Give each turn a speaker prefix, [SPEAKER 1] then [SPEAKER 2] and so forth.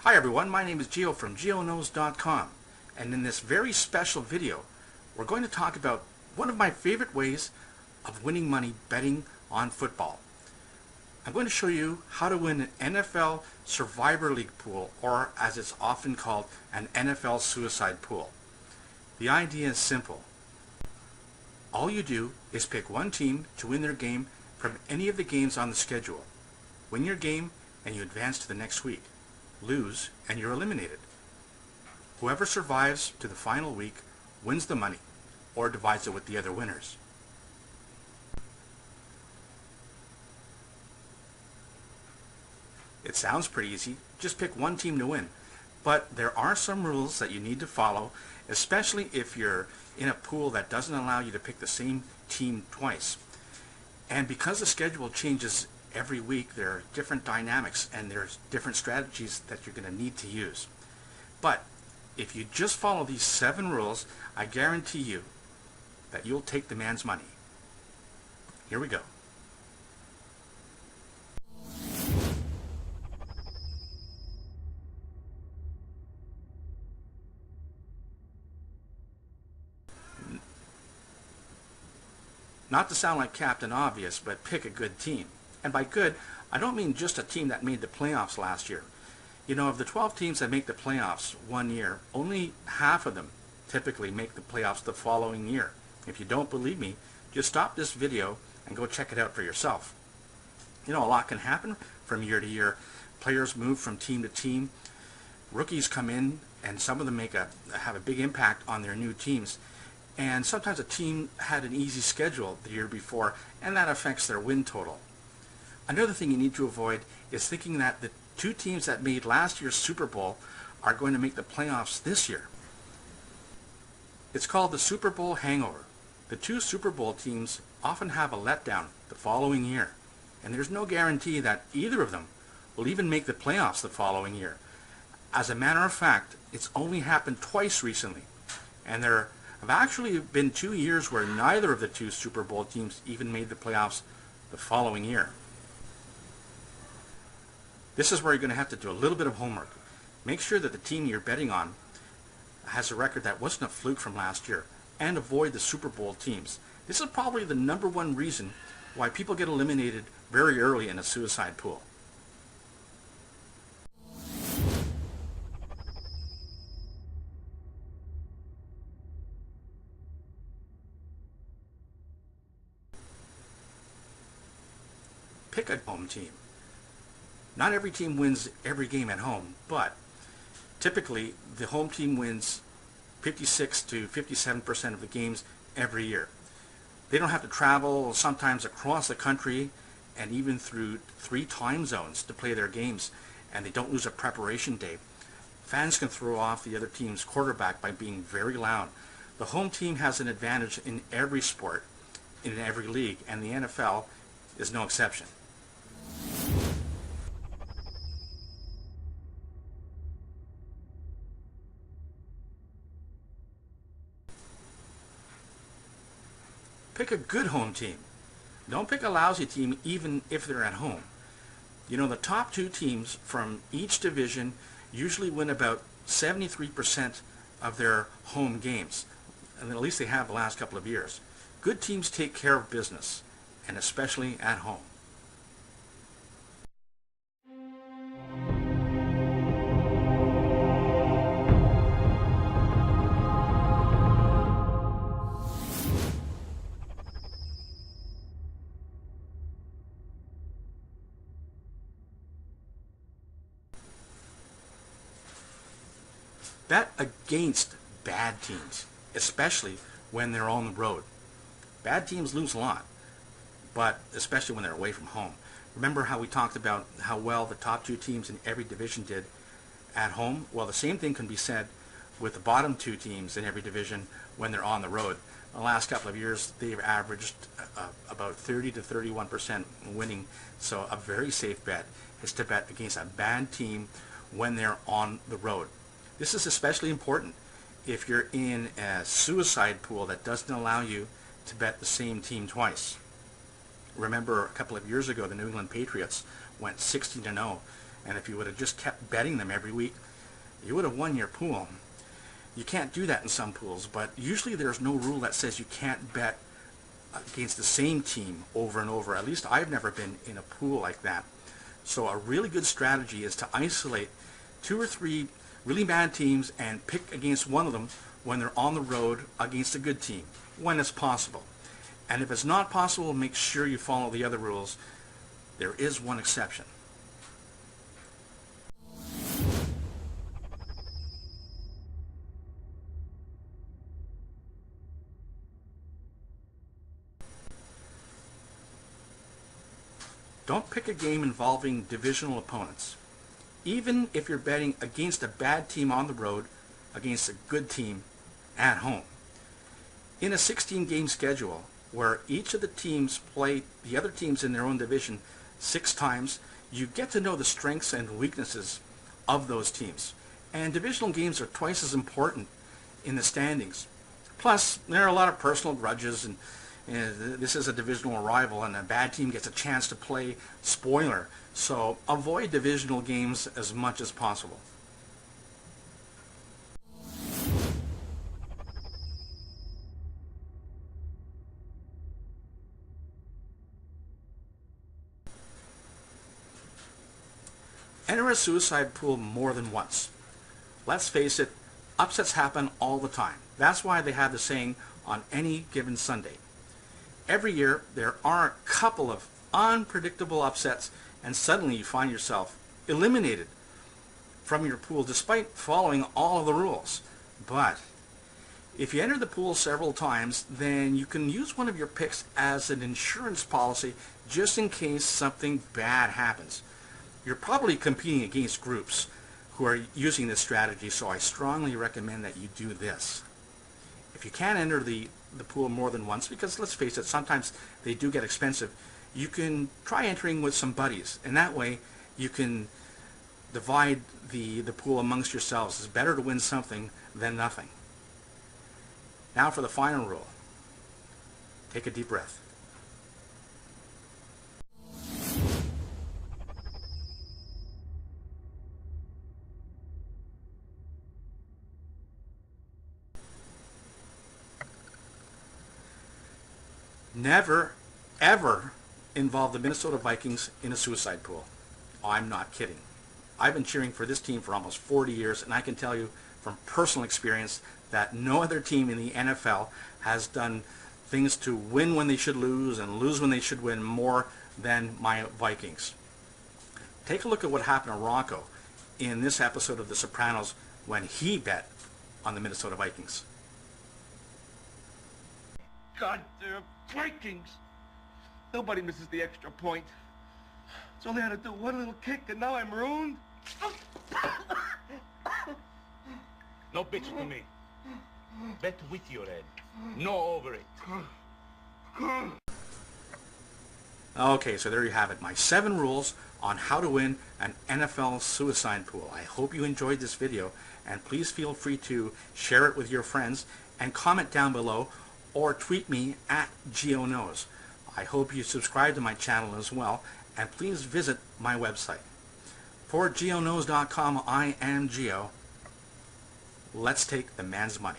[SPEAKER 1] Hi everyone, my name is Gio from gioknows.com, and in this very special video we're going to talk about one of my favorite ways of winning money betting on football. I'm going to show you how to win an NFL Survivor League pool, or as it's often called, an NFL suicide pool. The idea is simple. All you do is pick one team to win their game from any of the games on the schedule. Win your game and you advance to the next week. Lose and you're eliminated. Whoever survives to the final week wins the money or divides it with the other winners. It sounds pretty easy. Just pick one team to win. But there are some rules that you need to follow, especially if you're in a pool that doesn't allow you to pick the same team twice. And because the schedule changes every week, there are different dynamics and there's different strategies that you're going to need to use. But if you just follow these 7 rules, I guarantee you that you'll take the man's money. Here we go. Not to sound like Captain Obvious, but pick a good team. And by good, I don't mean just a team that made the playoffs last year. You know, of the 12 teams that make the playoffs one year, only half of them typically make the playoffs the following year. If you don't believe me, just stop this video and go check it out for yourself. You know, a lot can happen from year to year. Players move from team to team. Rookies come in, and some of them have a big impact on their new teams. And sometimes a team had an easy schedule the year before, and that affects their win total. Another thing you need to avoid is thinking that the 2 teams that made last year's Super Bowl are going to make the playoffs this year. It's called the Super Bowl hangover. The 2 Super Bowl teams often have a letdown the following year, and there's no guarantee that either of them will even make the playoffs the following year. As a matter of fact, it's only happened twice recently, and there have actually been 2 years where neither of the 2 Super Bowl teams even made the playoffs the following year. This is where you're going to have to do a little bit of homework. Make sure that the team you're betting on has a record that wasn't a fluke from last year, and avoid the Super Bowl teams. This is probably the #1 reason why people get eliminated very early in a suicide pool. Pick a home team. Not every team wins every game at home, but typically the home team wins 56 to 57% of the games every year. They don't have to travel sometimes across the country and even through 3 time zones to play their games, and they don't lose a preparation day. Fans can throw off the other team's quarterback by being very loud. The home team has an advantage in every sport, in every league, and the NFL is no exception. Pick a good home team. Don't pick a lousy team even if they're at home. You know, the top 2 teams from each division usually win about 73% of their home games, and at least they have the last couple of years. Good teams take care of business, and especially at home. Bet against bad teams, especially when they're on the road. Bad teams lose a lot, but especially when they're away from home. Remember how we talked about how well the top 2 teams in every division did at home? Well, the same thing can be said with the bottom 2 teams in every division when they're on the road. In the last couple of years, they've averaged about 30 to 31% winning, so a very safe bet is to bet against a bad team when they're on the road. This is especially important if you're in a suicide pool that doesn't allow you to bet the same team twice. Remember a couple of years ago, the New England Patriots went 16-0 and if you would have just kept betting them every week, you would have won your pool. You can't do that in some pools, but usually there's no rule that says you can't bet against the same team over and over. At least I've never been in a pool like that. So a really good strategy is to isolate 2 or 3 really bad teams and pick against one of them when they're on the road against a good team, when it's possible. And if it's not possible, make sure you follow the other rules. There is one exception. Don't pick a game involving divisional opponents. Even if you're betting against a bad team on the road, against a good team at home. In a 16-game schedule, where each of the teams play the other teams in their own division 6 times, you get to know the strengths and weaknesses of those teams. And divisional games are twice as important in the standings. Plus, there are a lot of personal grudges, and this is a divisional rival, and a bad team gets a chance to play spoiler. So avoid divisional games as much as possible. Enter a suicide pool more than once. Let's face it, upsets happen all the time. That's why they have the saying, on any given Sunday. Every year, there are a couple of unpredictable upsets, and suddenly you find yourself eliminated from your pool despite following all of the rules. But if you enter the pool several times, then you can use one of your picks as an insurance policy just in case something bad happens. You're probably competing against groups who are using this strategy, so I strongly recommend that you do this. If you can't enter the pool more than once, because let's face it, sometimes they do get expensive, you can try entering with some buddies, and that way you can divide the pool amongst yourselves. It's better to win something than nothing. Now for the final rule. Take a deep breath. Never, ever involve the Minnesota Vikings in a suicide pool. I'm not kidding. I've been cheering for this team for almost 40 years, and I can tell you from personal experience that no other team in the NFL has done things to win when they should lose and lose when they should win more than my Vikings. Take a look at what happened to Rocco in this episode of The Sopranos when he bet on the Minnesota Vikings.
[SPEAKER 2] Goddamn Vikings! Nobody misses the extra point. It's only had to do one little kick, and now I'm ruined.
[SPEAKER 3] No bitch to me. Bet with your head. No over it.
[SPEAKER 1] Okay, so there you have it. My 7 rules on how to win an NFL suicide pool. I hope you enjoyed this video, and please feel free to share it with your friends and comment down below or tweet me at gioknows. I hope you subscribe to my channel as well, and please visit my website. For gioknows.com, I am Gio. Let's take the man's money.